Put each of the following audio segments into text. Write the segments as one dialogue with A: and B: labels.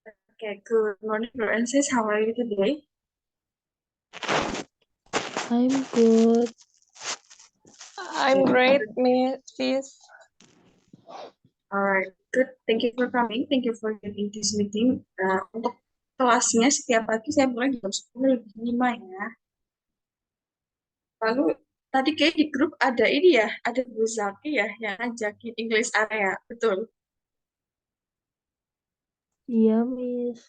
A: Okay, good morning, Francis. How are you today?
B: I'm good.
C: I'm
A: Okay,
C: great,
A: good.
C: Miss.
A: All right, good. Thank you for coming. Thank you for getting this meeting. Untuk kelasnya setiap pagi saya mulai jam 10 lebih 5 ya. Lalu tadi kayak di grup ada ini ya, ada Bu Zaki ya yang ngajakin English area, betul?
B: Iya, Miss.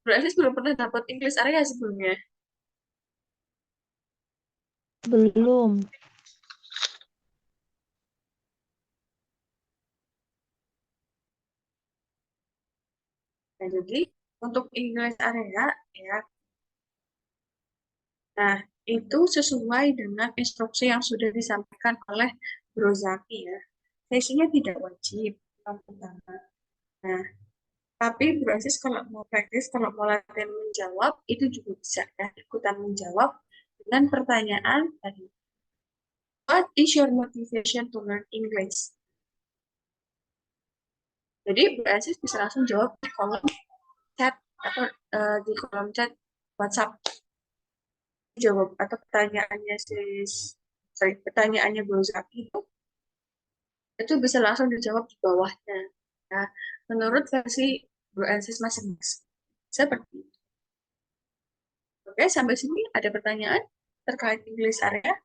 A: Francis belum pernah dapat English area sebelumnya.
B: Belum.
A: Nah, jadi untuk English area ya, nah itu sesuai dengan instruksi yang sudah disampaikan oleh Bro Zaki ya. Sesinya tidak wajib yang pertama. Nah, tapi Bro Aziz kalau mau praktis, kalau mau latihan menjawab, itu juga bisa ya, ikutan menjawab dengan pertanyaan tadi. What is your motivation to learn English? Jadi Bro Aziz bisa langsung jawab di kolom chat atau di kolom chat WhatsApp. Jawab atau pertanyaannya pertanyaannya Bro Zaki itu bisa langsung dijawab di bawahnya. Nah, menurut versi Bro Aziz masing-masing. Seperti itu. Oke, sampai sini ada pertanyaan terkait English area?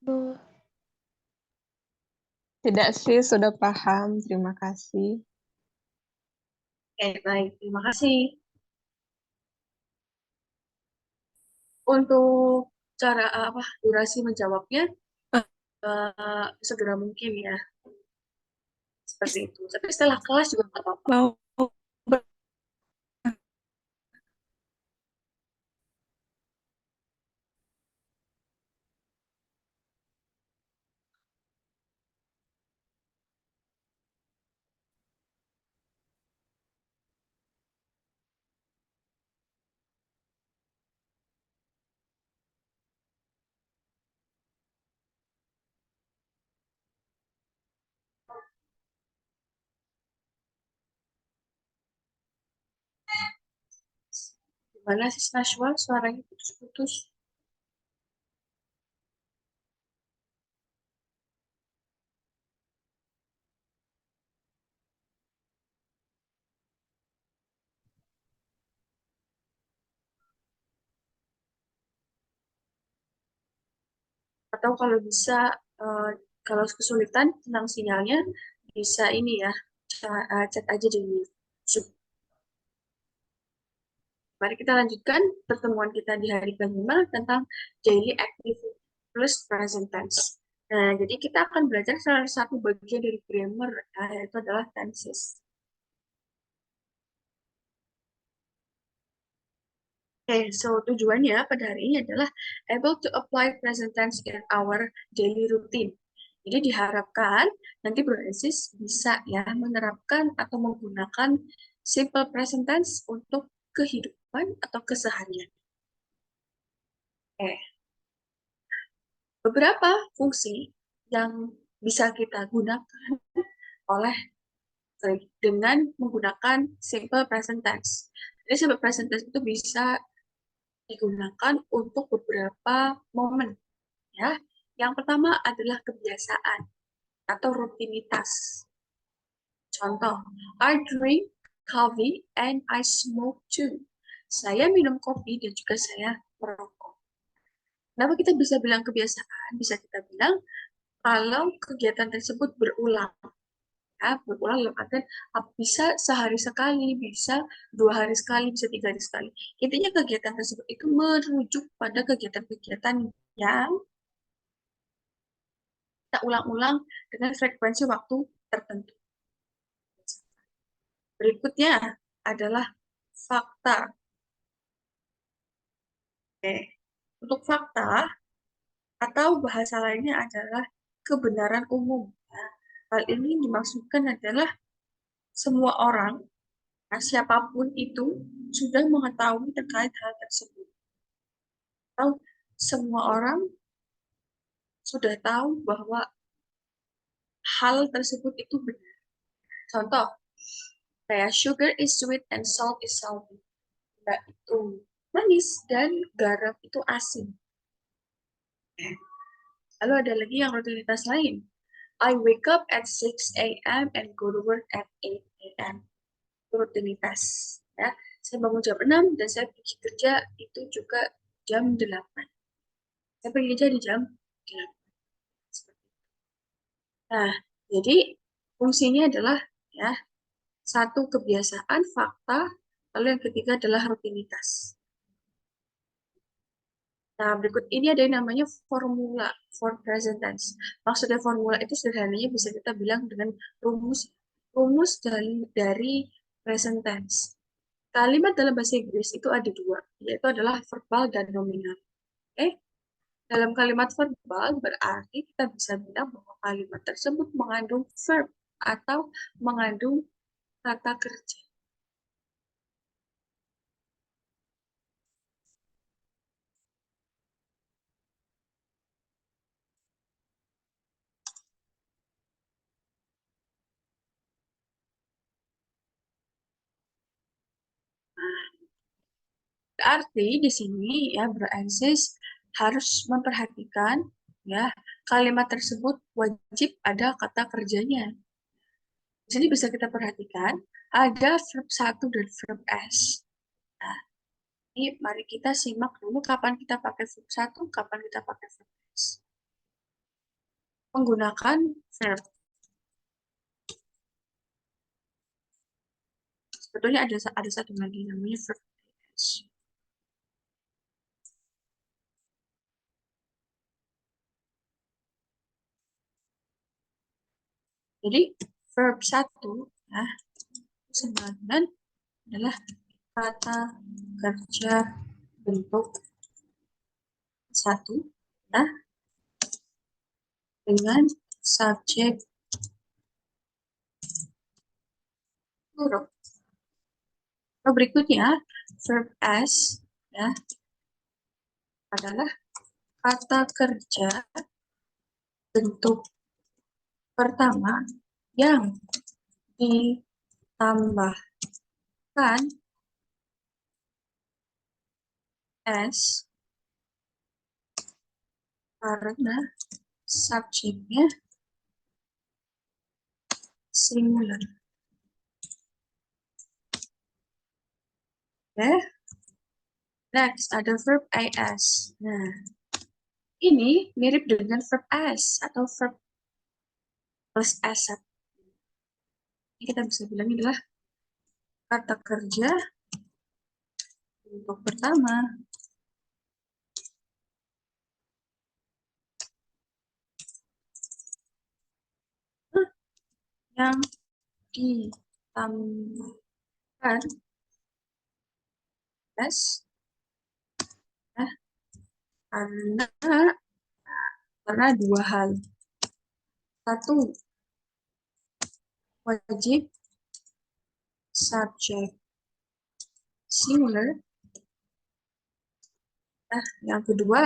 B: Duh,
C: Tidak sih, sudah paham. Terima kasih.
A: Oke, baik. Terima kasih. Untuk cara durasi menjawabnya segera mungkin ya. Seperti itu. Tapi setelah kelas juga nggak apa-apa.
C: Mau
A: Gimana sih Nashwa? Suaranya putus-putus. Atau kalau bisa, eh, kalau kesulitan tentang sinyalnya, bisa ini ya, chat aja di Zoom. Mari kita lanjutkan pertemuan kita di hari kelima tentang daily activity plus present tense. Nah, jadi kita akan belajar salah satu bagian dari grammar, yaitu adalah tenses. Oke, so tujuannya pada hari ini adalah able to apply present tense in our daily routine. Jadi diharapkan nanti Bro Aziz bisa ya menerapkan atau menggunakan simple present tense untuk kehidupan atau keseharian. Oke, beberapa fungsi yang bisa kita gunakan oleh dengan menggunakan simple present tense. Jadi simple present tense itu bisa digunakan untuk beberapa momen ya. Yang pertama adalah kebiasaan atau rutinitas. Contoh, I drink coffee and I smoke too. Saya minum kopi dan juga saya merokok. Kenapa kita bisa bilang kebiasaan? Bisa kita bilang kalau kegiatan tersebut berulang. Ya, berulang dalam artian bisa sehari sekali, bisa 2 hari sekali, bisa 3 hari sekali. Intinya kegiatan tersebut itu merujuk pada kegiatan-kegiatan yang kita ulang-ulang dengan frekuensi waktu tertentu. Berikutnya adalah fakta. Oke. Untuk fakta atau bahasa lainnya adalah kebenaran umum. Ya. Hal ini dimaksudkan adalah semua orang, nah, siapapun itu sudah mengetahui terkait hal tersebut. Atau semua orang sudah tahu bahwa hal tersebut itu benar. Contoh, kayak sugar is sweet and salt is salty. Gula itu manis dan garam itu asin. Lalu ada lagi yang rutinitas lain. I wake up at 6 a.m. and go to work at 8 a.m. Rutinitas. Ya. Saya bangun jam 6 dan saya pergi kerja itu juga jam 8. Saya pergi kerja di jam 8. Nah, jadi fungsinya adalah ya satu kebiasaan, fakta, lalu yang ketiga adalah rutinitas. Nah, berikut ini ada yang namanya formula for present tense. Maksudnya formula itu sederhananya bisa kita bilang dengan rumus dari present tense. Kalimat dalam bahasa Inggris itu ada dua, yaitu adalah verbal dan nominal. Oke? Dalam kalimat verbal berarti kita bisa bilang bahwa kalimat tersebut mengandung verb atau mengandung kata kerja. Berarti di sini ya Bro-Ansis harus memperhatikan ya kalimat tersebut wajib ada kata kerjanya. Di sini bisa kita perhatikan ada verb 1 dan verb S. Nah, ini mari kita simak dulu kapan kita pakai verb 1, kapan kita pakai verb S. Menggunakan verb. Sebetulnya ada satu lagi namanya verb S. Jadi verb 1 ya, sebenarnya adalah kata kerja bentuk 1 ya, dengan subjek huruf. Berikutnya verb S ya adalah kata kerja bentuk pertama yang ditambahkan S karena subjeknya singular. Oke. Next ada verb IS. Nah, ini mirip dengan verb S atau verb plus S. Ini kita bisa bilang adalah kata kerja bentuk pertama yang ditambahkan S ya, karena dua hal. Satu, wajib subjek singular. Nah, yang kedua,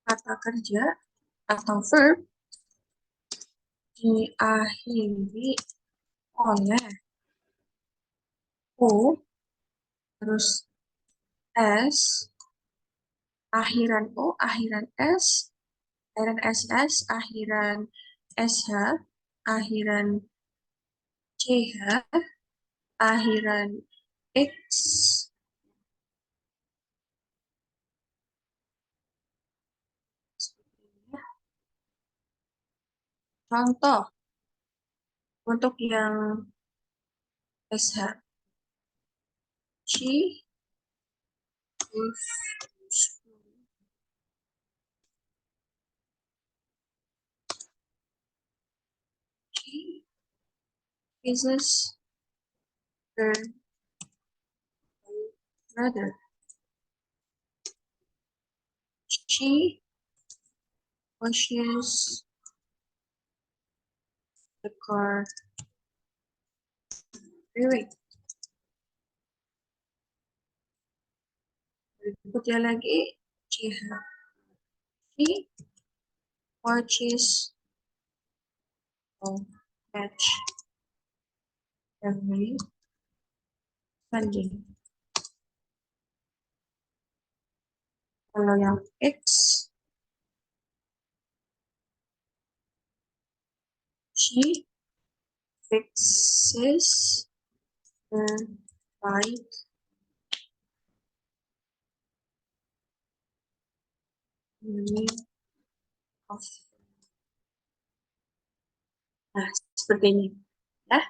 A: kata kerja atau verb diakhiri oleh O, terus S, akhiran O, akhiran S, akhiran SS, akhiran SH, akhiran CH, akhiran X. Contoh untuk yang SH, she goes to school. She kisses her brother. She washes the car. Wait. Berikutnya lagi, she watches catch every Sunday. Kalau yang X, she fixes the light in the middle of. Nah, seperti ini. Ya.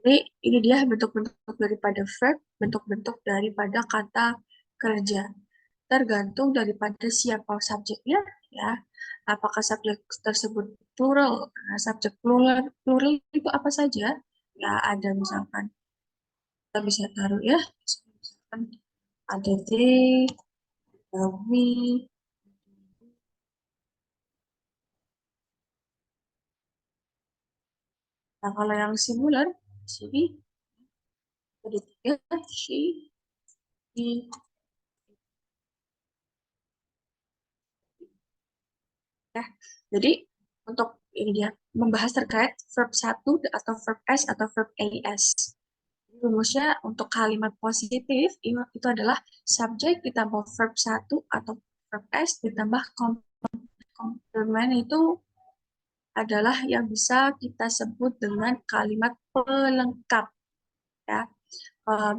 A: Jadi, ini dia bentuk-bentuk daripada verb, bentuk-bentuk daripada kata kerja. Tergantung daripada siapa subjeknya, ya. Apakah subjek tersebut plural? Nah, subjek plural itu apa saja? Ya, ada misalkan kita bisa taruh ya, misalkan ada they, ada we. Nah, kalau yang singular, sini ada tiga, she, he. Ya, jadi untuk ini dia membahas terkait verb satu atau verb S atau verb AS. Rumusnya untuk kalimat positif itu adalah subjek ditambah verb satu atau verb S ditambah komplement itu adalah yang bisa kita sebut dengan kalimat pelengkap, ya.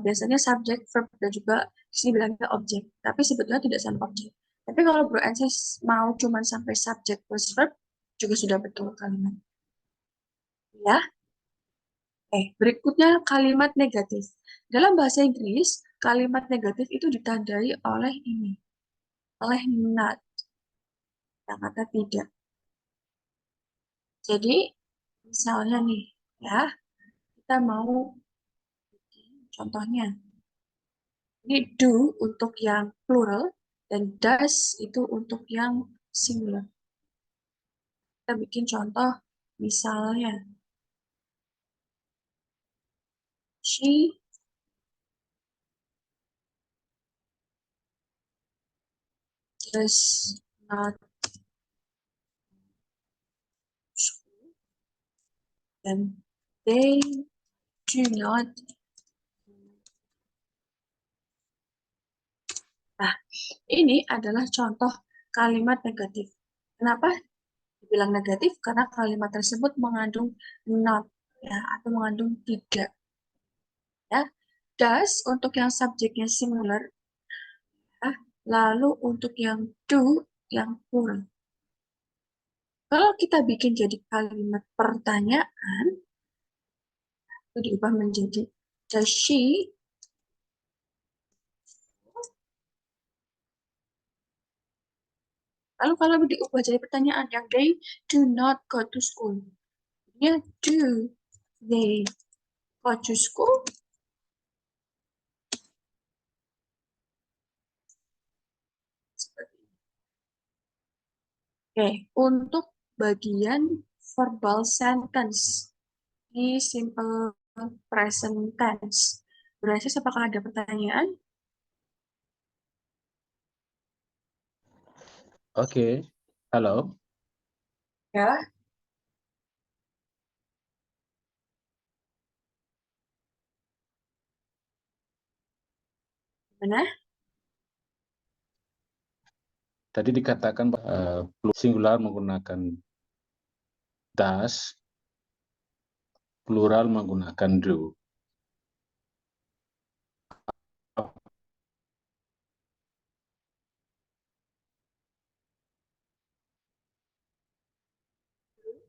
A: Biasanya subjek, verb, dan juga di sini bilangnya objek, tapi sebetulnya tidak sampai objek. Tapi kalau Bro Anses mau cuma sampai subjek plus verb juga sudah betul kalimat, ya. Berikutnya kalimat negatif. Dalam bahasa Inggris, kalimat negatif itu ditandai oleh ini, oleh not, yang kata tidak. Jadi, misalnya nih, ya, kita mau contohnya. Ini do untuk yang plural dan does itu untuk yang singular. Kita bikin contoh, misalnya, she does not school, dan they do not. Nah, ini adalah contoh kalimat negatif. Kenapa dibilang negatif? Karena kalimat tersebut mengandung not, ya, atau mengandung tidak. Ya. Does untuk yang subjeknya singular, ya. Lalu untuk yang do yang plural. Kalau kita bikin jadi kalimat pertanyaan, itu diubah menjadi does she. Lalu kalau diubah jadi pertanyaan yang they do not go to school, ya do they go to school? Seperti ini. Oke, untuk bagian verbal sentence di simple present tense. Berarti apakah ada pertanyaan?
D: Oke, halo.
A: Ya, mana?
D: Tadi dikatakan singular menggunakan does, plural menggunakan do.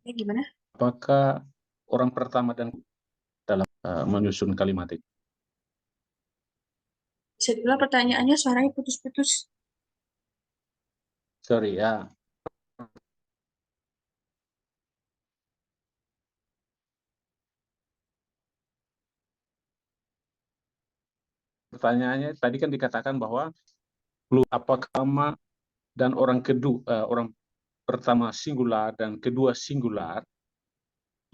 A: Ya, gimana?
D: Apakah orang pertama dan dalam menyusun kalimat itu?
A: Bisa diulang pertanyaannya, suaranya putus-putus.
D: Sorry ya, pertanyaannya tadi kan dikatakan bahwa apakah pertama dan orang kedua, orang pertama singular dan kedua singular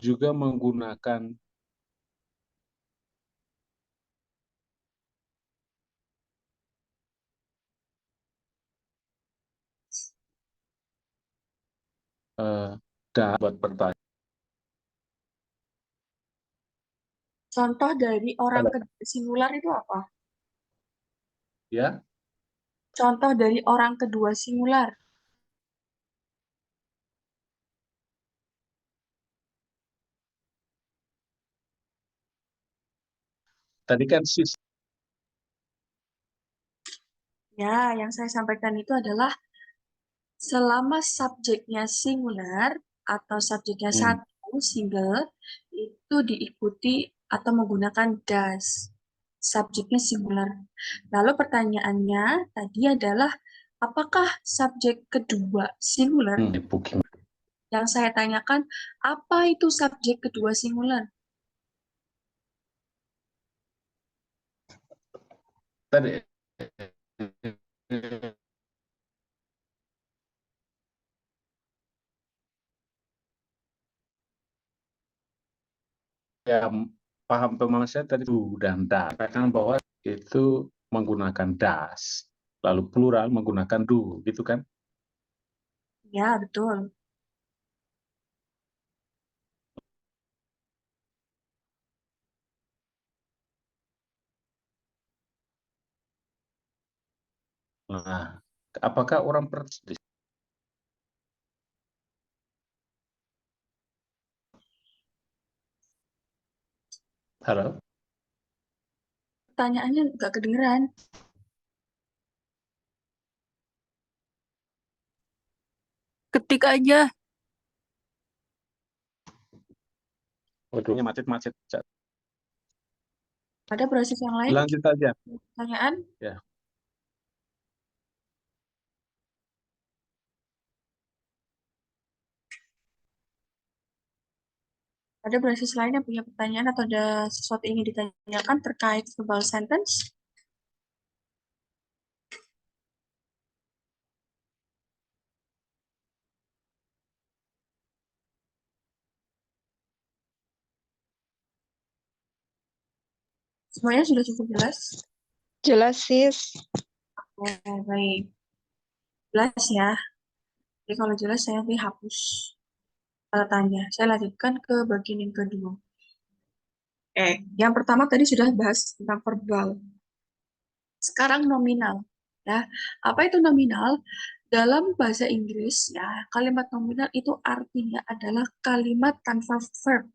D: juga menggunakan da buat pertanyaan.
A: Contoh dari orang
D: Halo.
A: kedua singular itu apa?
D: Ya,
A: Contoh dari orang kedua singular.
D: tadi kan sis.
A: Ya, yang saya sampaikan itu adalah selama subjeknya singular atau subjeknya
D: Hmm.
A: satu, single, itu diikuti atau menggunakan does. Subjeknya singular. Lalu pertanyaannya tadi adalah, apakah subjek kedua singular?
D: Booking.
A: Yang saya tanyakan, apa itu subjek kedua singular?
D: Tadi ya, paham pemahaman saya tadi itu dan das. Katakan bahwa itu menggunakan das, lalu plural menggunakan do, gitu kan?
A: Ya, betul.
D: Nah, apakah orang halo?
A: Pertanyaannya nggak kedengeran.
E: Ketik aja.
D: Waduhnya macet-macet.
A: Ada proses yang lain?
D: Lanjut aja.
A: Pertanyaan?
D: Ya.
A: Ada basis lain yang punya pertanyaan atau ada sesuatu yang ingin ditanyakan terkait verbal sentence? Semuanya sudah cukup jelas?
C: Jelas, sis.
A: Baik. Jelas ya. Jadi kalau jelas saya nanti hapus tanda tanya. Saya lanjutkan ke bagian yang kedua. Yang pertama tadi sudah bahas tentang verbal. Sekarang nominal. Ya, apa itu nominal? Dalam bahasa Inggris, ya, kalimat nominal itu artinya adalah kalimat tanpa verb.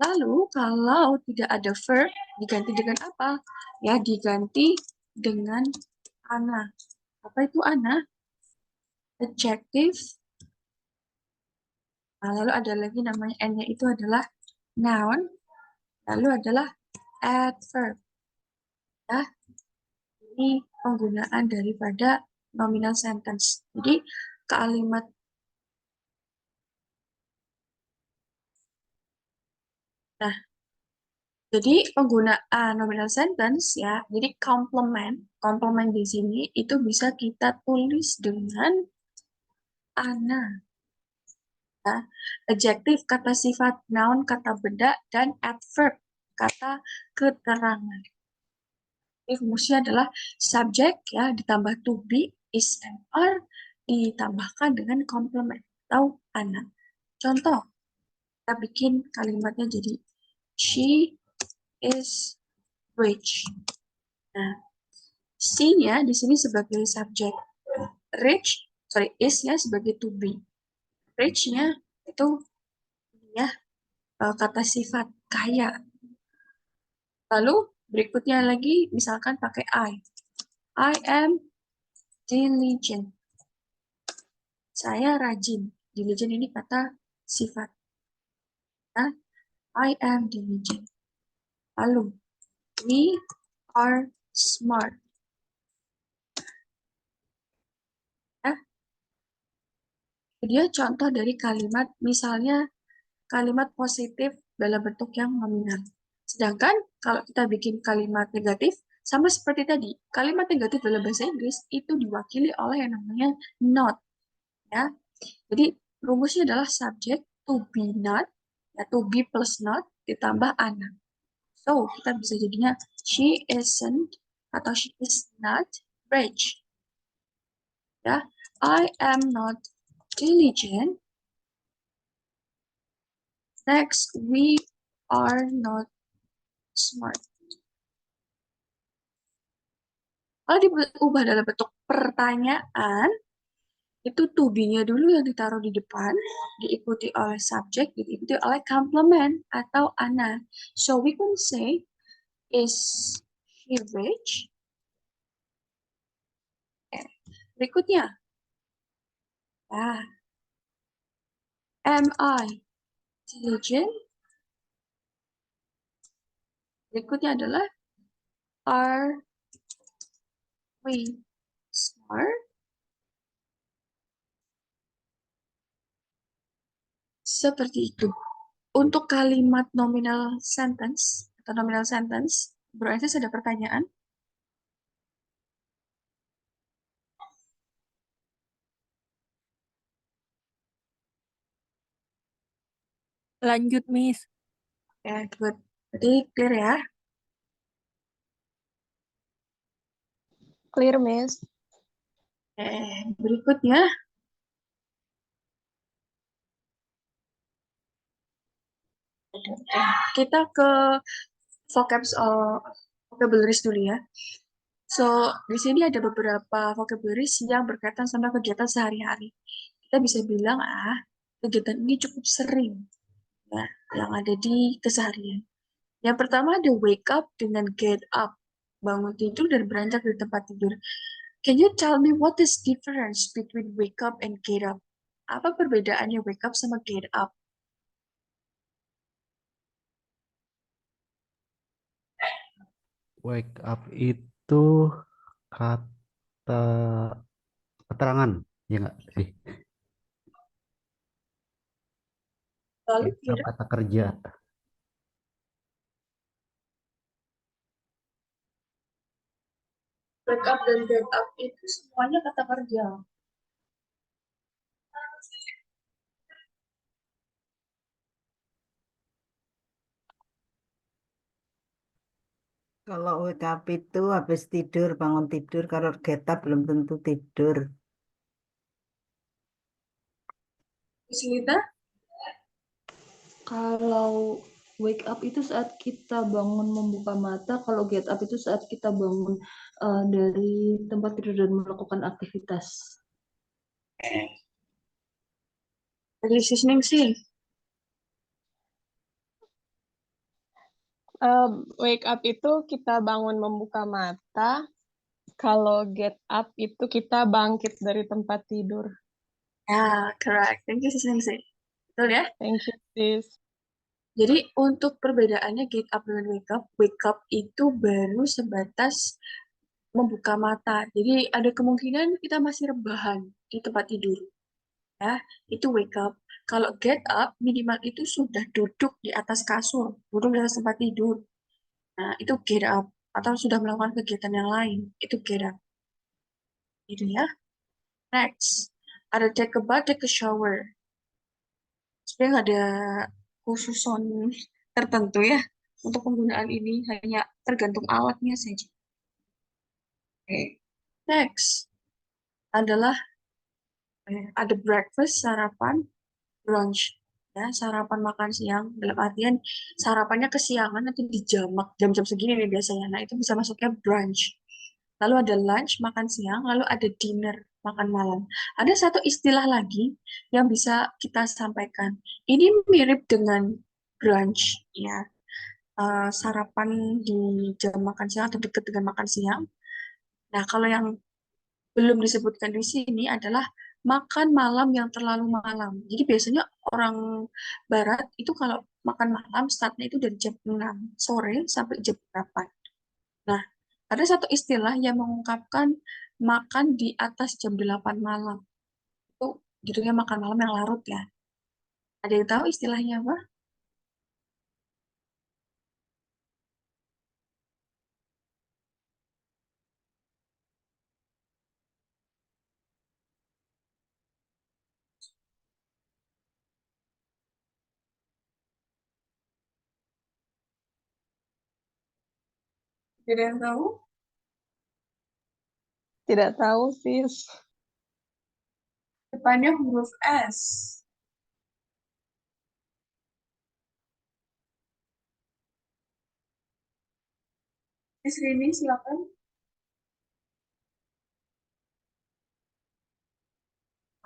A: Lalu, kalau tidak ada verb, diganti dengan apa? Ya, diganti dengan ana. Apa itu ana? Adjective. Nah, lalu ada lagi namanya n-nya itu adalah noun. Lalu adalah adverb. Ya, ini penggunaan daripada nominal sentence. Jadi, kalimat Nah, jadi penggunaan nominal sentence ya, jadi komplement di sini itu bisa kita tulis dengan ana. Ya. Adjektif kata sifat, noun kata benda, dan adverb kata keterangan. Jadi rumusnya adalah subjek ya ditambah to be, is and are ditambahkan dengan komplement atau ana. Contoh, kita bikin kalimatnya jadi she is rich. Nah, C-nya di sini sebagai subjek, is-nya sebagai to be. Rich-nya itu ya kata sifat kaya. Lalu berikutnya lagi misalkan pakai I. I am diligent. Saya rajin. Diligent ini kata sifat. Nah, I am diligent. Lalu, we are smart. Nah, dia contoh dari kalimat, misalnya kalimat positif dalam bentuk yang nominal. Sedangkan kalau kita bikin kalimat negatif, sama seperti tadi, kalimat negatif dalam bahasa Inggris itu diwakili oleh yang namanya not. Ya. Jadi rumusnya adalah subject to be not, ya, to be plus not ditambah ana. So, kita bisa jadinya she isn't atau she is not rich. Ya, I am not diligent Next, we are not smart. Kalau diubah dalam bentuk pertanyaan, itu to be-nya dulu yang ditaruh di depan, diikuti oleh subjek, diikuti oleh complement atau ana. So we can say, is he rich? Berikutnya, am I intelligent? Berikutnya adalah, are we smart? Seperti itu. Untuk kalimat nominal sentence atau nominal sentence, berarti ada pertanyaan.
E: Lanjut, Miss.
A: Ya, good. Jadi clear ya.
C: Clear, Miss.
A: Berikutnya, kita ke vocabularies dulu ya. So, di sini ada beberapa vocabularies yang berkaitan sama kegiatan sehari-hari. Kita bisa bilang, kegiatan ini cukup sering ya, yang ada di keseharian. Yang pertama ada wake up dengan get up, bangun tidur dan beranjak dari tempat tidur. Can you tell me what is difference between wake up and get up? Apa perbedaannya wake up sama get up?
F: Wake up itu kata keterangan, ya nggak sih?
A: Lalu
F: Wake up
A: get up,
F: kata kerja.
A: wake up dan get up itu semuanya kata kerja.
G: Kalau wake up itu habis tidur, bangun tidur. Kalau get up belum tentu tidur.
A: Selita,
B: Kalau wake up itu saat kita bangun membuka mata, kalau get up itu saat kita bangun dari tempat tidur dan melakukan aktivitas.
A: dari listening sih.
C: Wake up itu kita bangun membuka mata. Kalau get up itu kita bangkit dari tempat tidur.
A: Ya, correct. Thank you, listening sih. Betul ya?
C: Thank you, sis.
A: Jadi untuk perbedaannya get up dengan wake up itu baru sebatas membuka mata. Jadi ada kemungkinan kita masih rebahan di tempat tidur. Ya, itu wake up. Kalau get up, minimal itu sudah duduk di atas kasur, duduk di atas tempat tidur. Nah, itu get up. Atau sudah melakukan kegiatan yang lain, itu get up. Gitu ya. Next, ada take a bath, take a shower. Sebenarnya nggak ada khususon tertentu ya untuk penggunaan ini, hanya tergantung alatnya saja. Oke. Next adalah ada breakfast, sarapan, brunch. Ya, sarapan makan siang dalam artian sarapannya kesiangan nanti dijamak jam-jam segini nih biasanya. Nah, itu bisa masuknya brunch. Lalu ada lunch, makan siang, lalu ada dinner, makan malam. Ada satu istilah lagi yang bisa kita sampaikan. Ini mirip dengan brunch, ya. Sarapan di jam makan siang atau dekat dengan makan siang. Nah, kalau yang belum disebutkan di sini adalah makan malam yang terlalu malam. Jadi biasanya orang Barat itu kalau makan malam startnya itu dari jam 6 sore sampai jam 8. Nah, ada satu istilah yang mengungkapkan makan di atas jam 8 malam. Itu judulnya makan malam yang larut ya. Ada yang tahu istilahnya apa? Ada yang tahu?
C: Tidak tahu, sis.
A: Depannya huruf S. Miss Rini, silakan.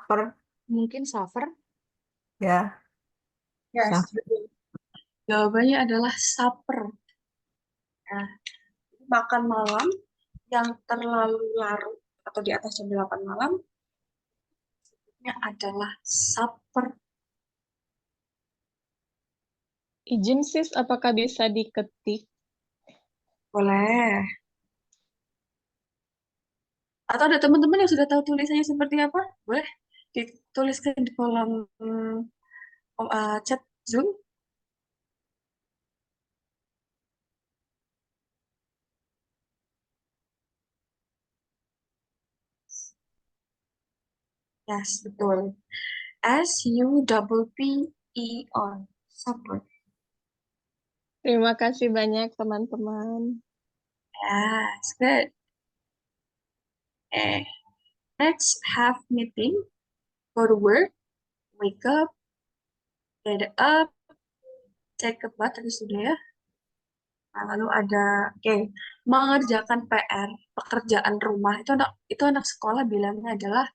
G: Per,
H: Mungkin suffer.
G: ya,
A: Yes,
G: sah.
A: betul. Jawabannya adalah supper. Nah, makan malam yang terlalu larut atau di atas jam 8 malam ini adalah supper.
C: Izin sis, apakah bisa diketik?
A: Boleh. Atau ada teman-teman yang sudah tahu tulisannya seperti apa? Boleh dituliskan di kolom chat Zoom. Yes, betul. SUPPER. Supper.
C: Terima kasih banyak teman-teman.
A: Yes, good. Next, have meeting, go to work, wake up, get up, take a bath, tadi sudah ya. Nah, lalu ada, mengerjakan PR, pekerjaan rumah, itu anak sekolah bilangnya adalah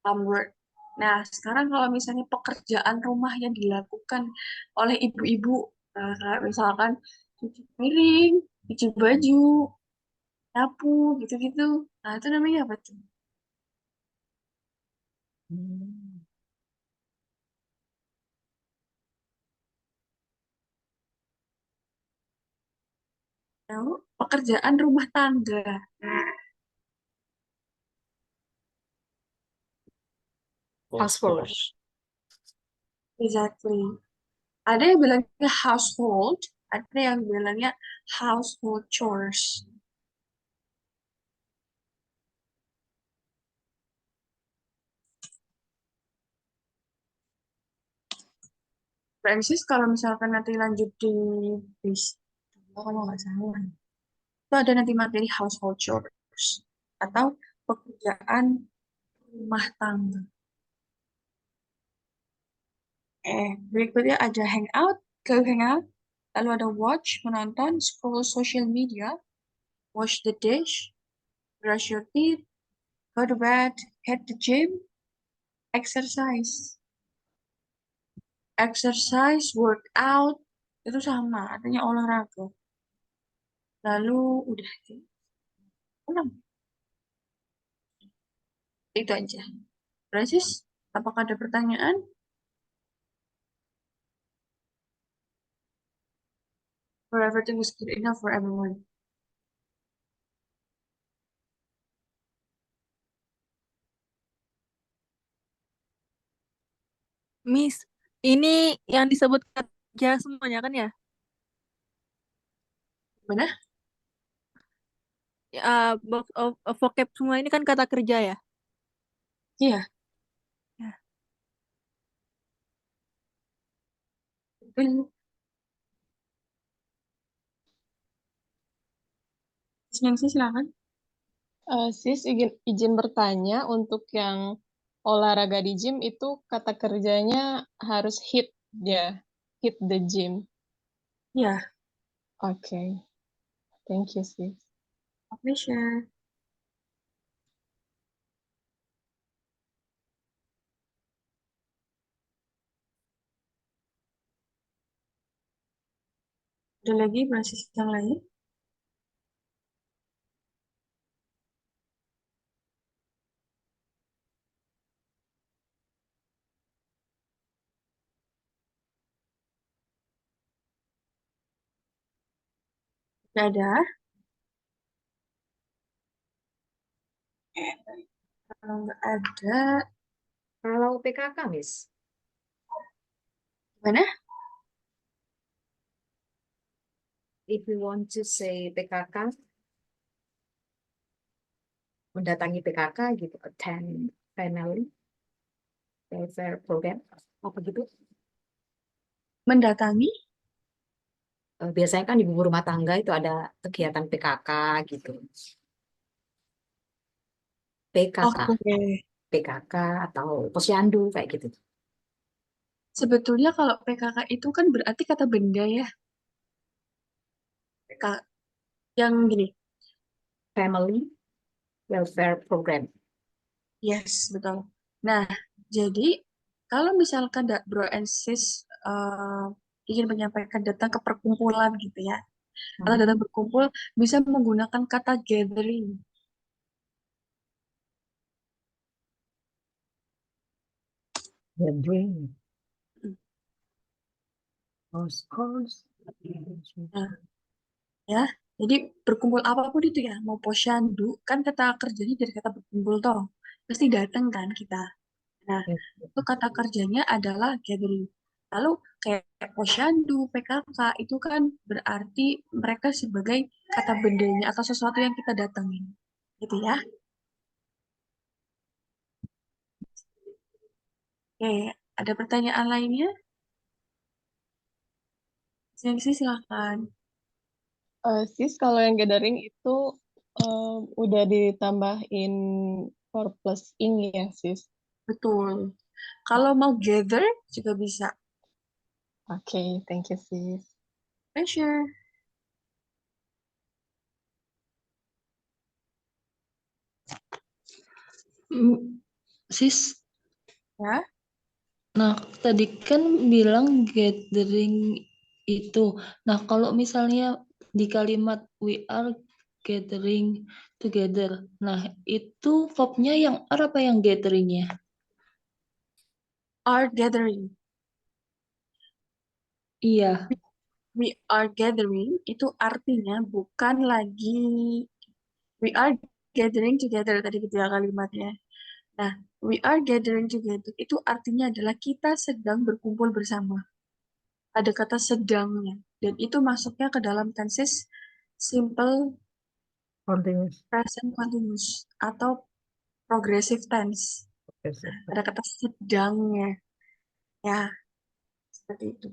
A: homework. Nah, sekarang kalau misalnya pekerjaan rumah yang dilakukan oleh ibu-ibu, kayak misalkan cuci piring, cuci baju, nyapu, gitu-gitu. Nah, itu namanya apa tuh?
G: Hmm.
A: Tahu? Pekerjaan rumah tangga. Nah,
H: Housework.
A: exactly. Ada yang bilangnya household, ada yang bilangnya household chores. Francis, kalau misalkan nanti lanjut di bis, kalau nggak salah, itu ada nanti materi household chores atau pekerjaan rumah tangga. Berikutnya ada hangout, go hangout, lalu ada watch, menonton, scroll social media, wash the dish, brush your teeth, go to bed, hit the gym, exercise. Exercise, workout, itu sama, artinya olahraga. Lalu udah, 6. Itu aja. Francis, apakah ada pertanyaan? Or everything was good enough for everyone?
E: Miss, ini yang disebut kerja semuanya kan ya?
A: Mana?
E: Box of vocab semua ini kan kata kerja ya?
A: Iya.
E: Ya.
A: Betul. Nancy, silakan.
C: Sis, izin bertanya untuk yang olahraga di gym itu kata kerjanya harus hit ya, hit the gym.
A: Ya,
C: Oke, thank you sis.
A: my pleasure. Ada lagi mahasiswa yang lain? Tidak ada. Kalau nggak ada,
H: Kalau PKK, Miss.
A: gimana?
H: If we want to say PKK, mendatangi PKK gitu, attend family welfare program, apa gitu.
A: Mendatangi?
H: Biasanya kan di ibu rumah tangga itu ada kegiatan PKK gitu. PKK,
A: Oke.
H: PKK atau posyandu kayak gitu.
A: Sebetulnya kalau PKK itu kan berarti kata benda ya. PKK. Yang gini,
H: Family Welfare Program.
A: yes, betul. Nah, jadi kalau misalkan bro and sis ingin menyampaikan datang ke perkumpulan gitu ya, atau datang berkumpul, bisa menggunakan kata gathering.
G: Gathering.
A: Mm.
G: Course.
A: Nah, ya, jadi berkumpul apapun itu ya, mau posyandu, kan kata kerjanya dari kata berkumpul toh, pasti datang kan kita. Nah, itu kata kerjanya adalah gathering. Lalu kayak posyandu, PKK, itu kan berarti mereka sebagai kata bendanya atau sesuatu yang kita datengin. Gitu ya. Oke, ada pertanyaan lainnya? Silakan.
C: Sis, kalau yang gathering itu udah ditambahin for plus ing ya, sis?
A: Betul. Kalau mau gather juga bisa.
C: Oke, thank you, sis.
A: Pleasure.
B: Sis,
A: Ya,
B: nah tadi kan bilang gathering itu. Nah, kalau misalnya di kalimat we are gathering together. Nah, itu verbnya yang are apa yang gatheringnya?
A: are gathering.
B: Iya.
A: We are gathering itu artinya bukan lagi we are gathering together tadi gitu ya kalimatnya. Nah, we are gathering together itu artinya adalah kita sedang berkumpul bersama. Ada kata sedangnya dan itu masuknya ke dalam tenses simple
G: Continuous.
A: present continuous atau progressive tense. Ada kata sedangnya. Ya, seperti itu.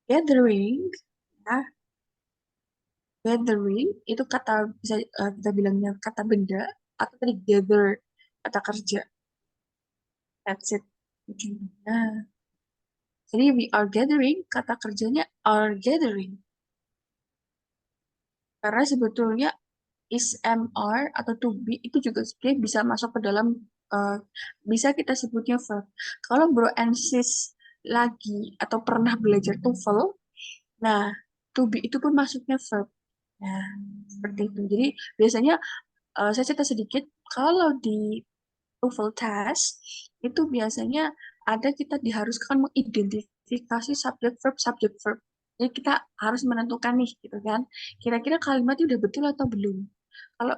A: Gathering, ya, gathering itu kata bisa kita bilangnya kata benda atau tadi gather kata kerja. That's it. Nah, jadi we are gathering kata kerjanya are gathering. Karena sebetulnya is MR atau to be itu juga sebenarnya bisa masuk ke dalam eh, bisa kita sebutnya verb. Kalau bro and sis lagi atau pernah belajar TOEFL, nah to be itu pun masuknya verb. Nah, seperti itu. Jadi biasanya saya cerita sedikit, kalau di TOEFL test itu biasanya ada kita diharuskan mengidentifikasi subject verb. Jadi kita harus menentukan nih gitu kan. Kira-kira kalimatnya udah betul atau belum. Kalau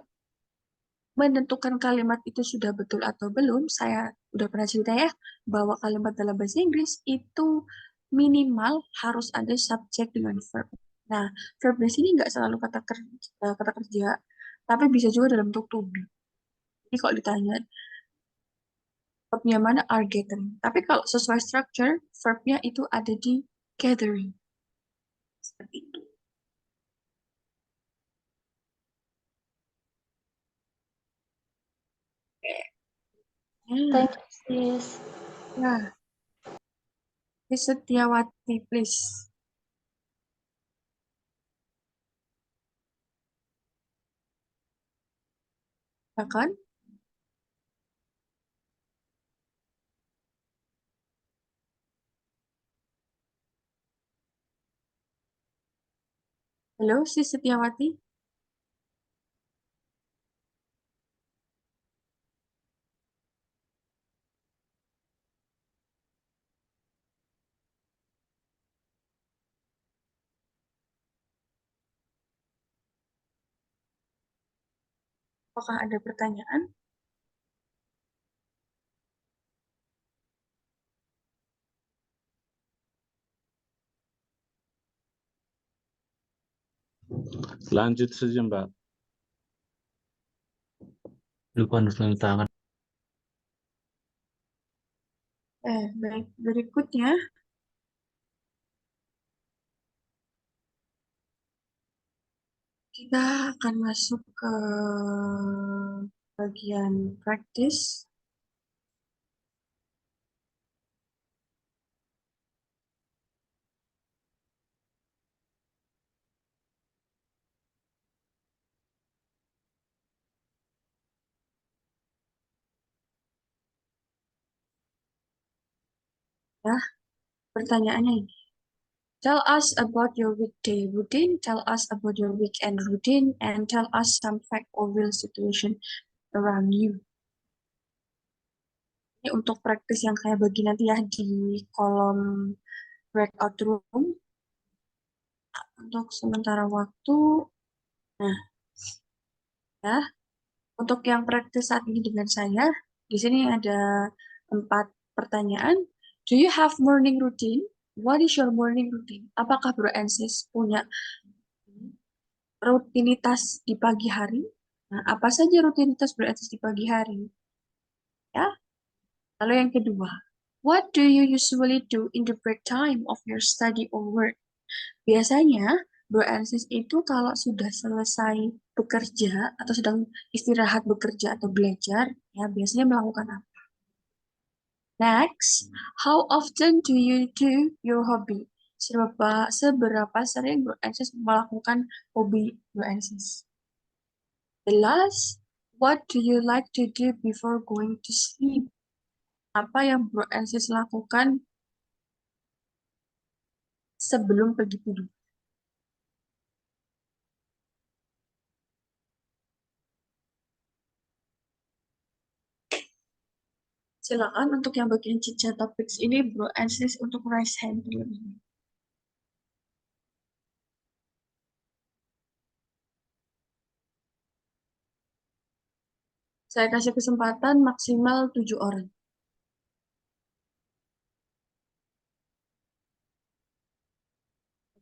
A: menentukan kalimat itu sudah betul atau belum, saya udah pernah cerita ya bahwa kalimat dalam bahasa Inggris itu minimal harus ada subjek dengan verb. Nah, verb di sini nggak selalu kata kerja, tapi bisa juga dalam bentuk to be. Jadi kalau ditanya verbnya mana are gathering. Tapi kalau sesuai structure, verbnya itu ada di gathering. Seperti itu.
B: Thank
A: Nah,
B: you, sis.
A: nah, Setiawati, please. Ya kan? Halo, Sis Setiawati. Apakah ada pertanyaan?
D: Lanjut saja, Mbak.
F: Lupa nulis tangan.
A: Baik. Berikutnya, kita akan masuk ke bagian praktis. Ya, pertanyaannya ini. Tell us about your weekday routine, tell us about your weekend routine, and tell us some fact or real situation around you. Ini untuk praktis yang kayak bagi nanti ya di kolom breakout room. Untuk sementara waktu, nah ya, untuk yang praktis saat ini dengan saya, di sini ada 4 pertanyaan. Do you have morning routine? What is your morning routine? Apakah Bro and Sis punya rutinitas di pagi hari? Nah, apa saja rutinitas Bro and Sis di pagi hari? Ya. Lalu yang kedua, what do you usually do in the break time of your study or work? Biasanya, Bro and Sis itu kalau sudah selesai bekerja atau sedang istirahat bekerja atau belajar, ya biasanya melakukan apa? Next, how often do you do your hobby? Seberapa sering Bro and Sis melakukan hobi Bro and Sis? The last, what do you like to do before going to sleep? Apa yang Bro and Sis lakukan sebelum pergi tidur? Silakan untuk yang bagian cica topik ini Bro and Sis untuk raise hand dulu. Saya kasih kesempatan maksimal 7 orang.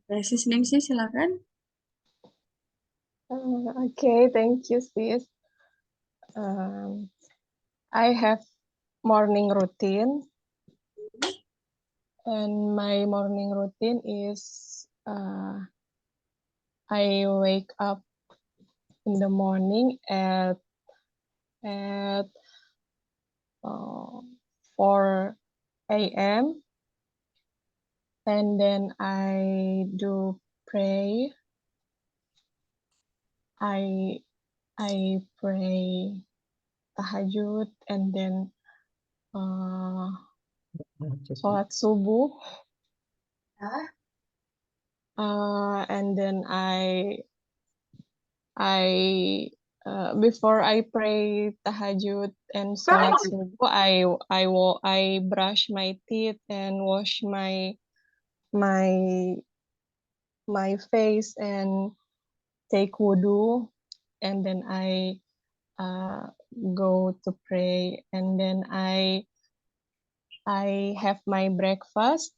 A: Oke, Sis Ningsih silakan.
C: Okay, thank you, sis. I have morning routine, and my morning routine is I wake up in the morning at 4 a.m. and then I do pray. I pray tahajud and then sholat subuh. And then before I pray tahajud and sholat subuh, I brush my teeth and wash my face and take wudu, and then I go to pray, and then I have my breakfast.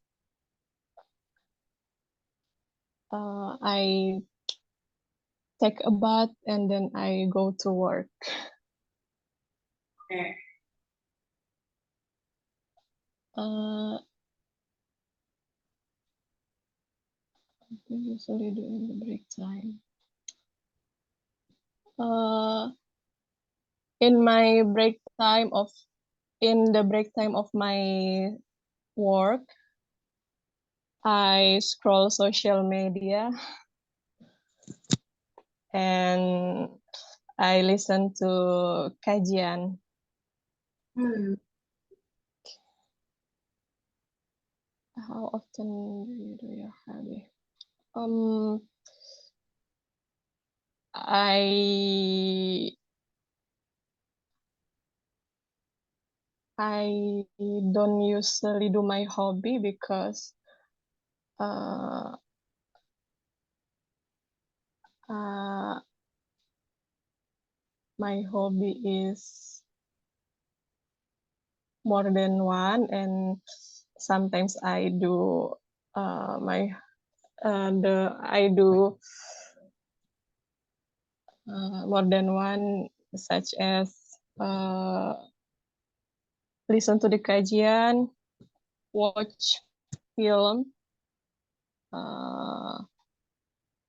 C: I take a bath and then I go to work. What do you usually do in the break time? In the break time of my work, I scroll social media and I listen to kajian. How often do you do your hobby? I don't usually do my hobby because my hobby is more than one, and sometimes I do more than one, such as listen to the kajian, watch film.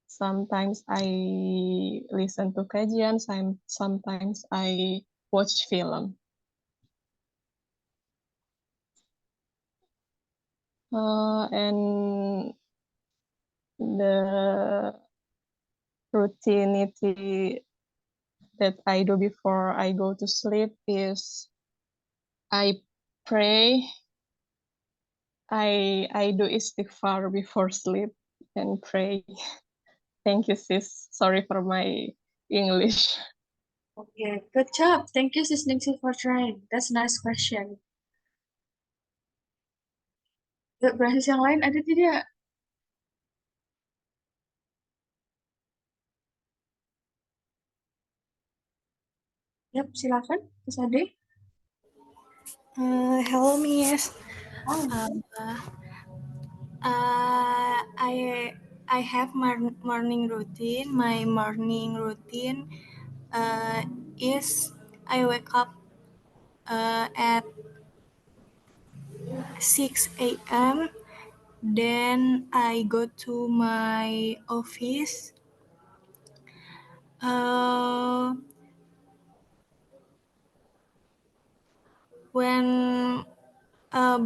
C: Sometimes I listen to kajian, sometimes I watch film. And the routine that I do before I go to sleep is I pray I do istighfar before sleep and pray. Thank you, sis. Sorry for my English.
A: Okay, good job. Thank you, Sis Ningsih, for trying. That's a nice question. Berbasis yang lain ada tidak? Yap, silakan, Sis Ade.
I: Hello, Miss.
A: Oh,
I: I have morning routine. My morning routine is I wake up at 6 a.m. Then I go to my office. When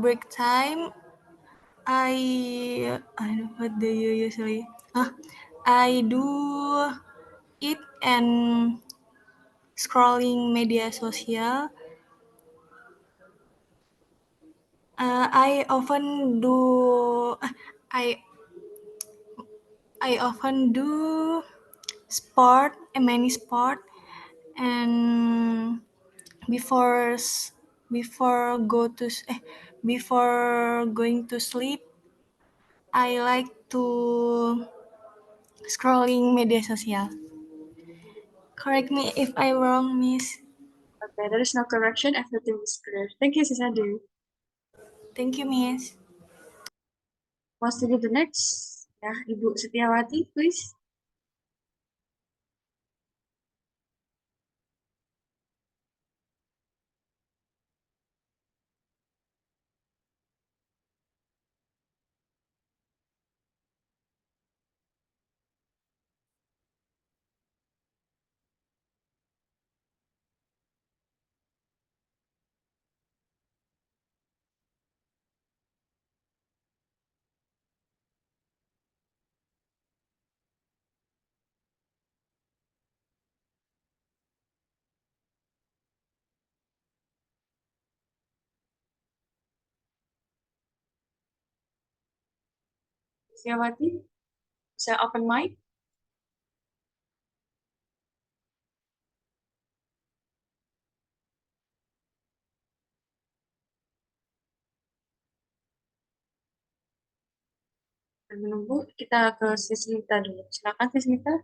I: break time, what do you usually? I do it and scrolling media sosial. I often do sport, many sport, and before before going to sleep, I like to scrolling media sosial. Correct me if I'm wrong, Miss.
A: okay, there is no correction. Everything is clear. Thank you, Sis Ade.
I: Thank you, Miss.
A: Wants to do the next? Ya, Ibu Setiawati, please. Setiawati, bisa open mic? Menunggu, kita ke Sis Lita dulu. Silakan, Sis Lita.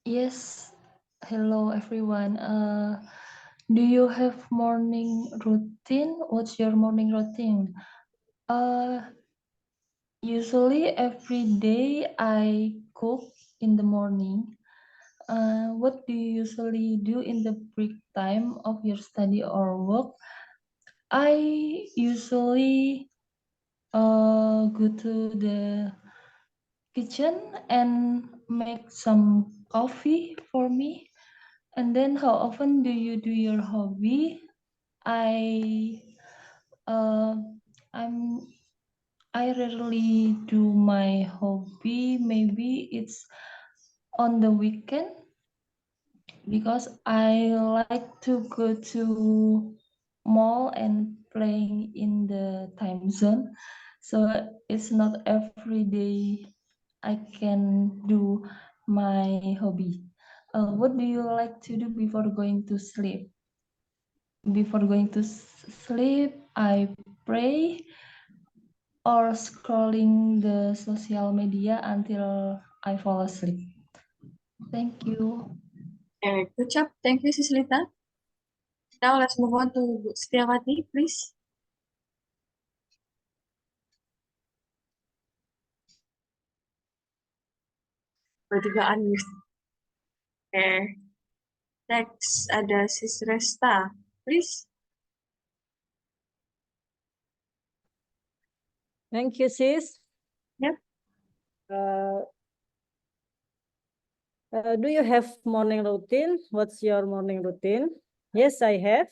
B: Yes, hello everyone. Do you have morning routine? What's your morning routine? Usually every day I cook in the morning. What do you usually do in the break time of your study or work? I usually go to the kitchen and make some coffee for me. And then how often do you do your hobby? I rarely do my hobby. Maybe it's on the weekend because I like to go to mall and playing in the time zone. So it's not every day I can do my hobby. What do you like to do before going to sleep? Before going to sleep, I pray or scrolling the social media until I fall asleep. Thank you.
A: Okay, good job. Thank you, Sis Lita. Now let's move on to Bu Setiawati, please. Bertiga unmute. Okay. Next ada Sis Resta, please.
J: Thank you, sis.
A: Yep.
J: Do you have morning routine? What's your morning routine? Yes, I have.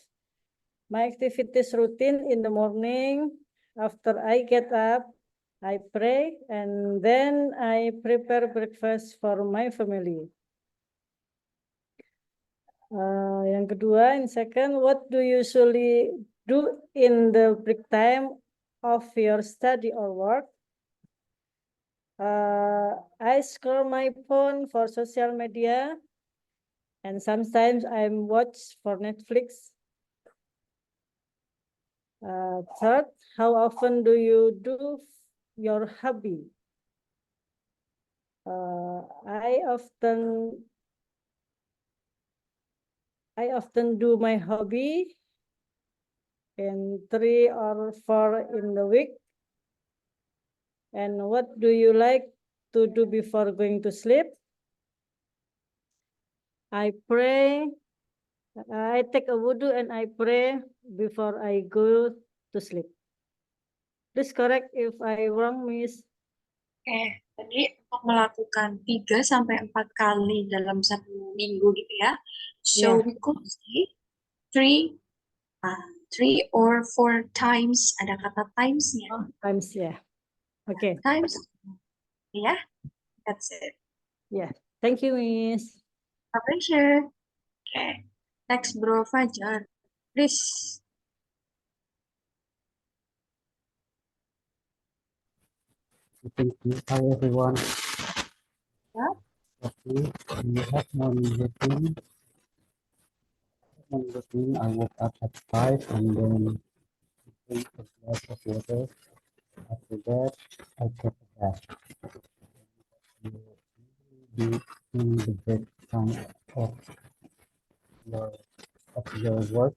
J: My activities routine in the morning, after I get up, I pray, and then I prepare breakfast for my family. Yang kedua, in second, what do you usually do in the break time of your study or work? I scroll my phone for social media, and sometimes I watch for Netflix. Third, how often do you do your hobby? I often do my hobby in 3 or 4 in the week. And what do you like to do before going to sleep? I pray. I take a wudu and I pray before I go to sleep. Please correct if I wrong, Miss.
A: Oke, tadi untuk melakukan 3 sampai 4 kali dalam 1 minggu gitu ya. So
J: Yeah.
A: we could say 3 or 4 times, ada kata times-nya.
J: Times, yeah. Okay.
A: Times, ya. That's it.
J: Yeah. Thank you, Miss.
A: My pleasure. Okay. Next, Bro Fajar. Please.
F: Thank you. Hi everyone.
A: Yeah.
F: Okay, we have morning routine. Morning routine. I woke up at 5 and then drink a glass of water. After that, I take a bath. You be in the break time of your work.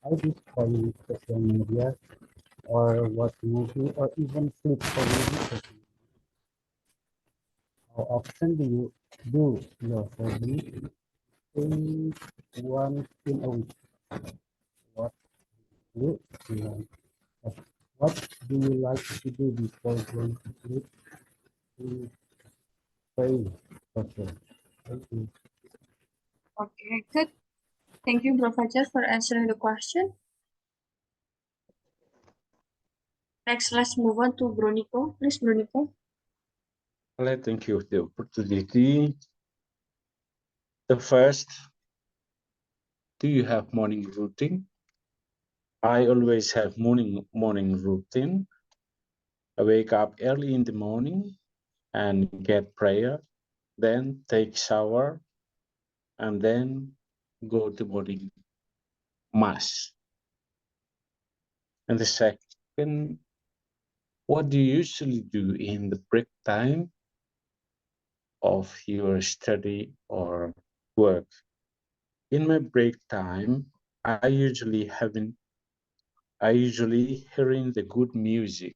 F: I do scrolling social media or watch movie or even sleep for maybe. How often do you do your hobby? Think once in a week. What do you like? What do you like to do before going to sleep? To pray. Okay. Thank you.
A: Okay, good. Thank you, Bro Fajar, for answering the question. Next, let's move on to Bro Nico. Please, Bro Nico.
D: Thank you for the opportunity. The first, do you have morning routine? I always have morning routine. I wake up early in the morning and get prayer, then take shower, and then go to morning mass. And the second, what do you usually do in the break time of your study or work? In my break time, I usually hearing the good music.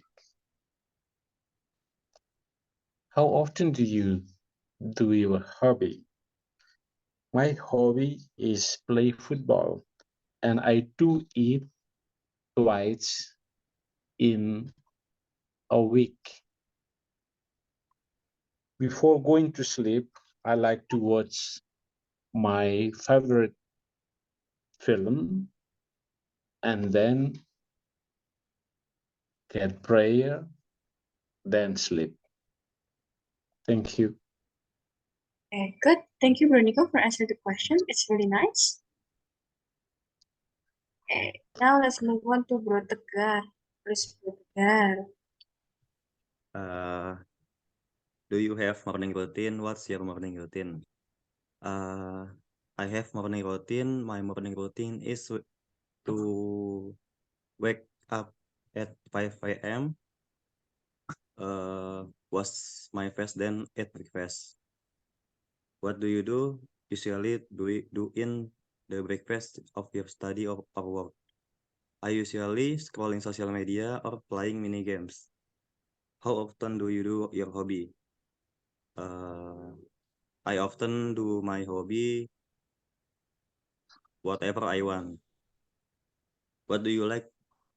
D: How often do you do your hobby? My hobby is play football, and I do it twice in a week. Before going to sleep, I like to watch my favorite film and then get prayer, then sleep. Thank you.
A: Okay, good. Thank you, Bro Nico, for answering the question. It's really nice. Okay, now let's move on to Bro Tegar. Please, Bro Tegar.
K: Do you have morning routine? What's your morning routine? I have morning routine. My morning routine is to wake up at 5 a.m. Wash my face, then eat breakfast. What do you do? Usually do in the breakfast of your study or work? I usually scrolling social media or playing mini games. How often do you do your hobby? I often do my hobby whatever I want. What do you like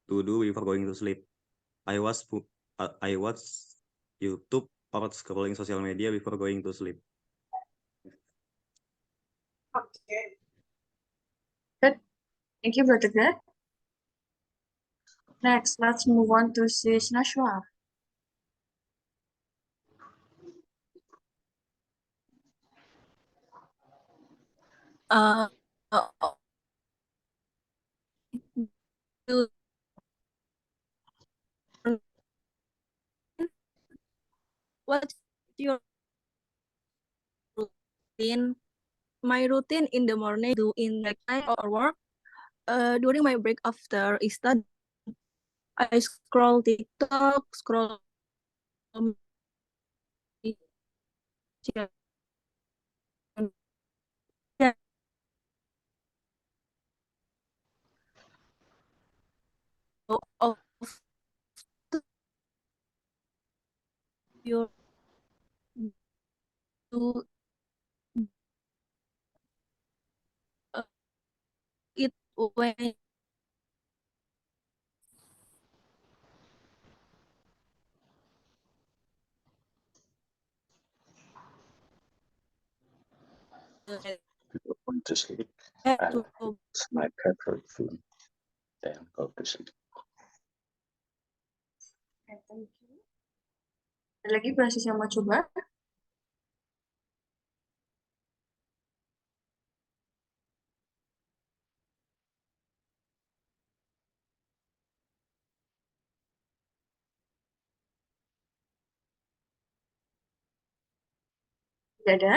K: to do before going to sleep? I watch YouTube or scrolling social media before going to sleep.
A: Okay. Good. Thank you, Bro Tegar. Next, let's move on to Sis Nashwa.
E: Uh, do My routine in the morning, do in break time or work. During my break after study, I scroll TikTok, scroll media, of your do it when
D: People want to sleep.
E: to
D: It's my favorite food. Then go to sleep.
A: Oke, thank you. Ada lagi proses yang mau coba? Tidak ada?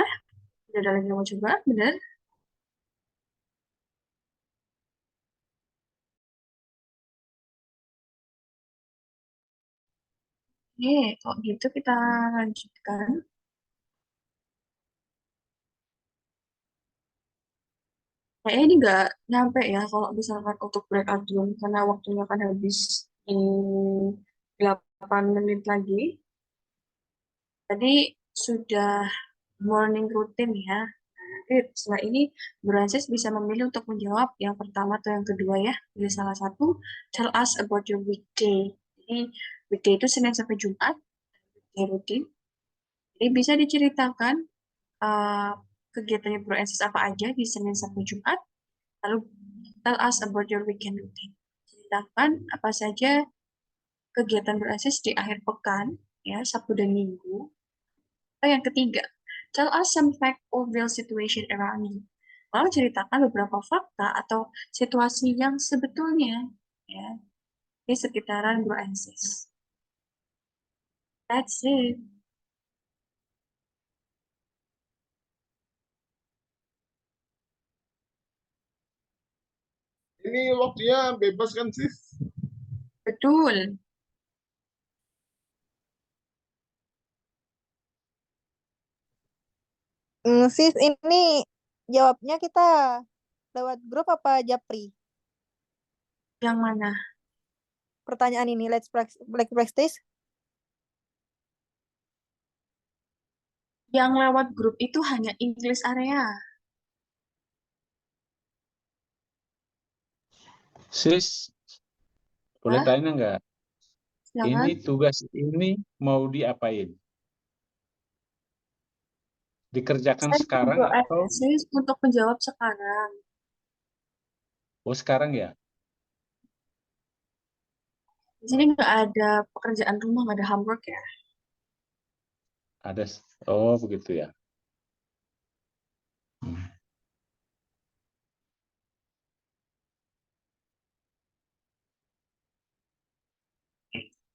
A: Tidak ada lagi yang mau coba? Benar? Oke, kalau gitu kita lanjutkan. Kayaknya ini nggak nyampe ya kalau misalkan untuk breakout room, karena waktunya kan habis di 8 menit lagi. Tadi sudah morning routine ya. Nanti setelah ini, Branches bisa memilih untuk menjawab yang pertama atau yang kedua ya. Pilih salah satu, tell us about your weekday. Jadi, weekday itu Senin sampai Jumat, weekday rutin. Jadi, bisa diceritakan kegiatannya Branches apa aja di Senin sampai Jumat. Lalu, tell us about your weekend routine. Ceritakan apa saja kegiatan Branches di akhir pekan, ya, Sabtu dan Minggu. Yang ketiga, tell us some fact or real situation around you. Lalu ceritakan beberapa fakta atau situasi yang sebetulnya ya di sekitaran Bro and Sis. That's it.
L: Ini waktunya bebas kan, Sis?
A: Betul.
E: Sis, ini jawabnya kita lewat grup apa Japri?
A: Yang mana?
E: Pertanyaan ini, let's practice.
A: Yang lewat grup itu hanya English area.
D: Sis, boleh
A: Hah?
D: tanya nggak?
A: Silakan.
D: Ini tugas ini mau diapain? Dikerjakan
A: Saya
D: sekarang
A: Bro and
D: atau?
A: Sis untuk menjawab sekarang.
D: Oh, sekarang ya?
A: Di sini nggak ada pekerjaan rumah, nggak ada homework ya.
D: Ada. Oh, begitu ya.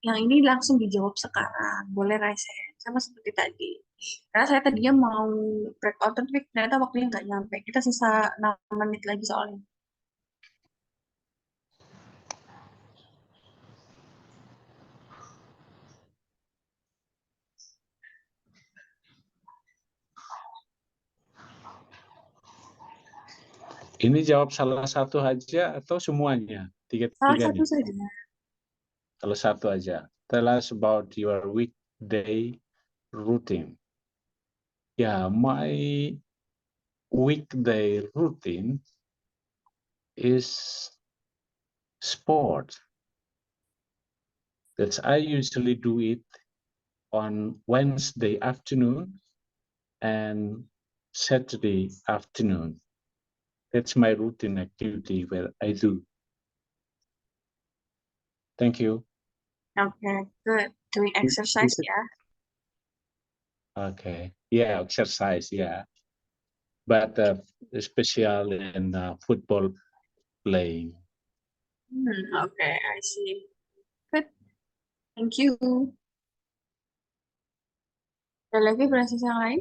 A: Yang ini langsung dijawab sekarang. Boleh Raisen, sama seperti tadi. Karena saya tadinya mau breakout, tapi ternyata waktunya nggak nyampe. Kita sisa 6 menit lagi soalnya.
D: Ini jawab salah satu aja atau semuanya?
A: Salah satu
D: Tiga-tiganya?
A: saja.
D: Salah satu aja. Tell us about your weekday routine. Yeah, my weekday routine is sport. That's I usually do it on Wednesday afternoon and Saturday afternoon. That's my routine activity where I do. Thank you.
A: Okay, good. Doing exercise ya.
D: Okay. Yeah, exercise. Yeah, but especially in football playing.
A: Okay, I see. Good. Thank you. Ada lagi proses yang lain?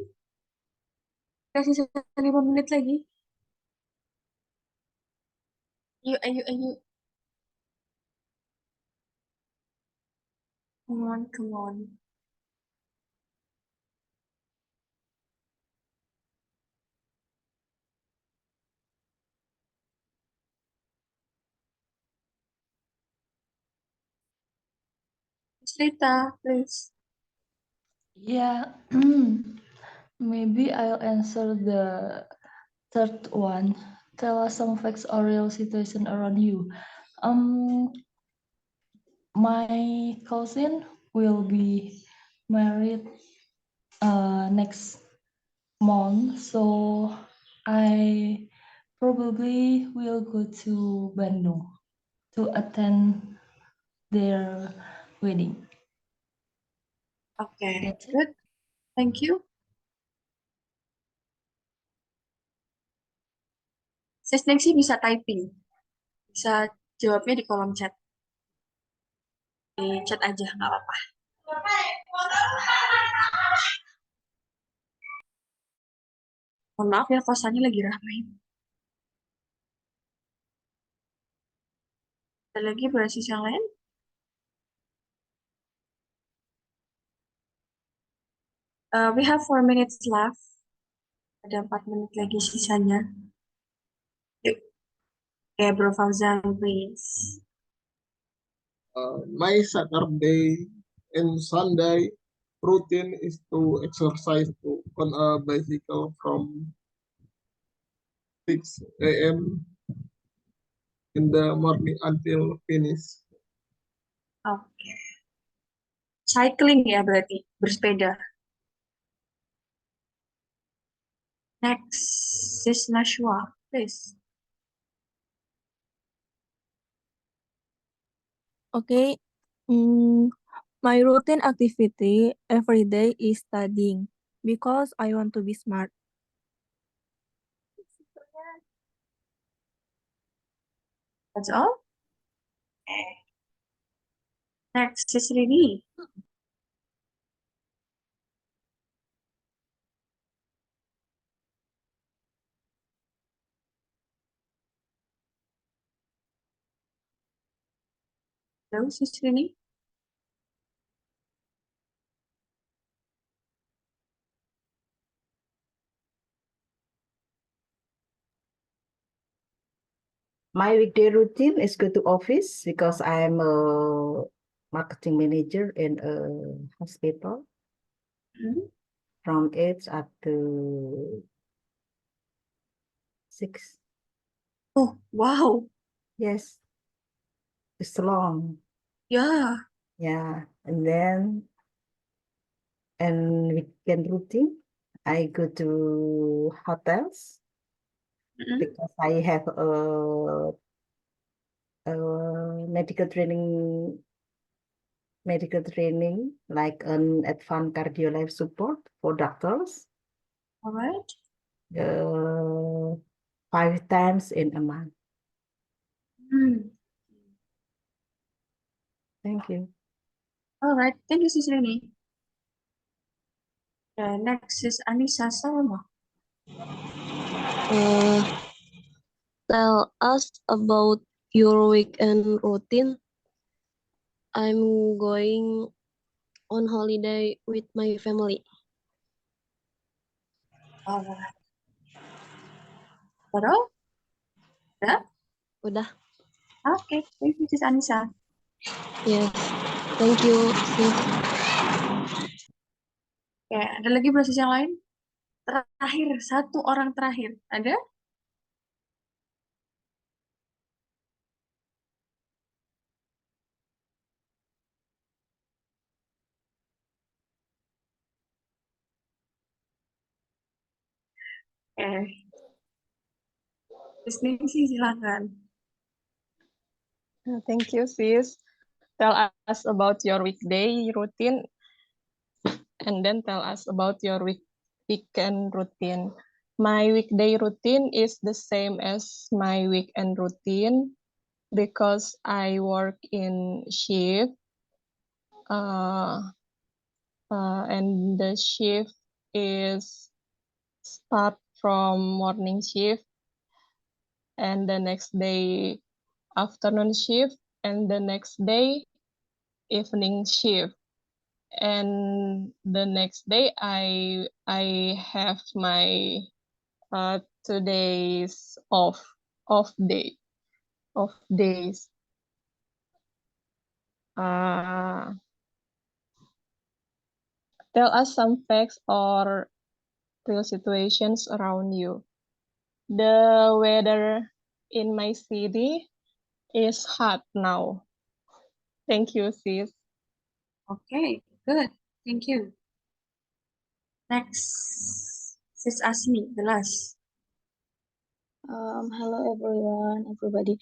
A: Kasih 5 menit lagi. Ayo, ayo, ayo. Come on, come on. Rita, please.
B: Yeah, maybe I'll answer the third one. Tell us some facts or real situation around you. My cousin will be married next month, so I probably will go to Bandung to attend their wedding.
A: Okay,
B: That's it.
A: good. Thank you. Sis Nengsi bisa typing. Bisa jawabnya di kolom chat. Di chat aja, nggak apa-apa. Mohon maaf ya, kosannya lagi ramai. Ada lagi basis yang lain? We have 4 minutes left. Ada 4 menit lagi sisanya. Yuk. Okay, Bro Fauzan, please.
L: My Saturday and Sunday routine is to exercise on a bicycle from 6 a.m. in the morning until finish.
A: Oke. Cycling ya berarti, bersepeda. Next, Sis Nashwa, please.
E: Okay. My routine activity every day is studying because I want to be smart.
A: That's all? Okay. Next, Sis Rini. Hello, Sis Rini.
G: My weekday routine is go to office because I'm a marketing manager in a hospital from 8 up to 6.
A: Oh, wow.
G: Yes, it's long.
A: Yeah.
G: Yeah, and then weekend routine, I go to hotels because I have a medical training like an advanced cardio life support for doctors.
A: All right.
G: 5 times in a month. Thank you.
A: All right. Thank you, Sis Rini. Next is Anissa Salma.
M: Tell us about your weekend routine. I'm going on holiday with my family.
A: All right. Udah? Udah?
M: Udah.
A: Oke, thank you, Sis Anissa.
M: Yes. Thank you, sis.
A: Oke, ada lagi basis yang lain? Terakhir, satu orang terakhir. Ada? Oke. Sis Ningsi, silakan.
C: Thank you, sis. Tell us about your weekday routine and then tell us about your weekend routine. My weekday routine is the same as my weekend routine because I work in shift and the shift is start from morning shift, and the next day afternoon shift, and the next day evening shift. And the next day I have my 2 days off days. Tell us some facts or real situations around you. The weather in my city is hot now. Thank you, sis.
A: Okay, good. Thank you. Next, Sis Asmi, the last.
N: Hello everybody.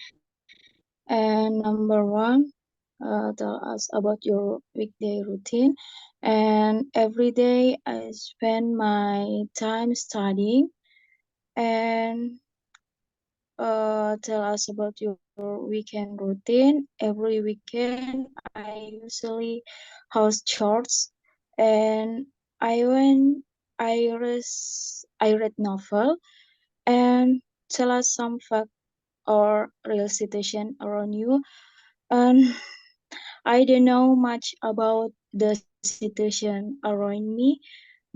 N: And number one, tell us about your weekday routine. And every day I spend my time studying. And tell us about your weekend routine. Every weekend I usually host chores, and I read novel. And tell us some fact or real situation around you. And I don't know much about the situation around me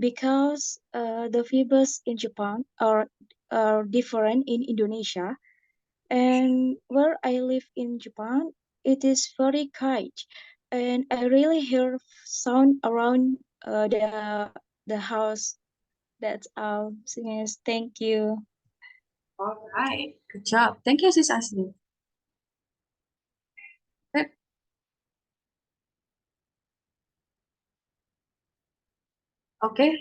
N: because the fibers in Japan are different in Indonesia. And where I live in Japan, it is very quiet, and I really hear sound around the house. That's all. Yes, thank you.
A: All right, good job. Thank you, Sis Asmi. Good. Okay,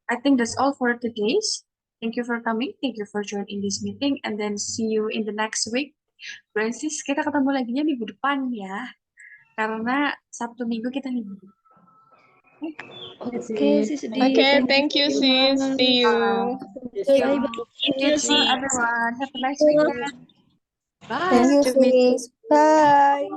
A: I think that's all for today's. Thank you for coming. Thank you for joining this meeting. And then see you in the next week. Francis, kita ketemu lagi minggu depan ya. Karena Sabtu Minggu kita libur.
B: Okay, sis D.
C: Okay, thank you, sis. See you.
A: See you
B: See you.
A: everyone. Have a nice weekend. Bye.
O: Thank you, sis. Bye.